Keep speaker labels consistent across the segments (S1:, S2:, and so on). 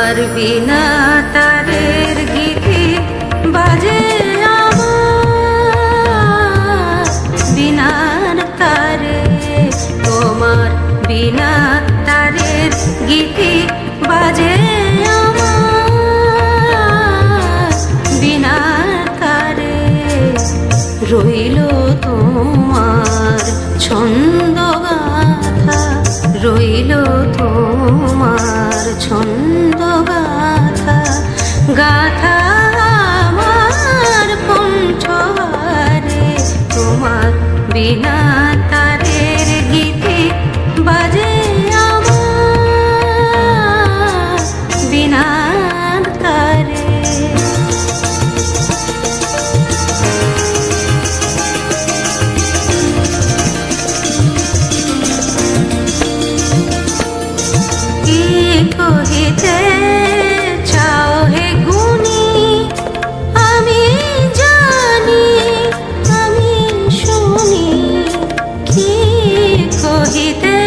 S1: তোমার বিনা তারের গীতি বাজে আমার বিনার তারে। তোমার বিনা তারের গীতি বাজে আমার বিনার তারে। রইল তোমার ছন্দ গাথা, রইল তোমার ছন্দ গাথা, গাথা আমার কণ্ঠহারে। তোমার বিনা তারের গীতি বাজে আমার বিনার তারে। কহিতে চাও হে গুণী আমি জানি আমি শুনি। কি কহিতে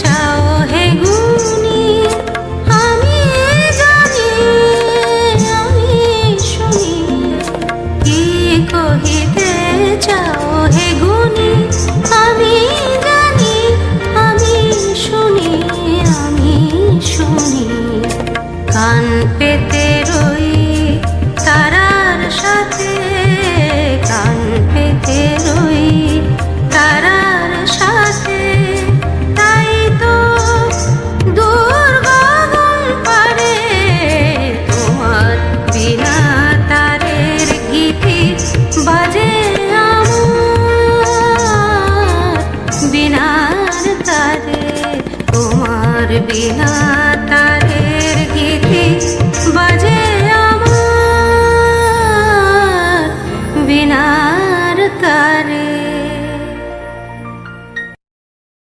S1: চাও হে গুণী আমি জানি আমি শুনি। কি কহিতে চাও হে গুণী আমি জানি আমি শুনি আমি শুনি। কান পেতে রই তারার সাথে, কান পেতে রই তারার সাথে। তাই তো দূর গগন পারে তোমার বিনা তারের গীতি বাজে আমার বিনার তারে। তোমার বিনা তারের গীতি বাজে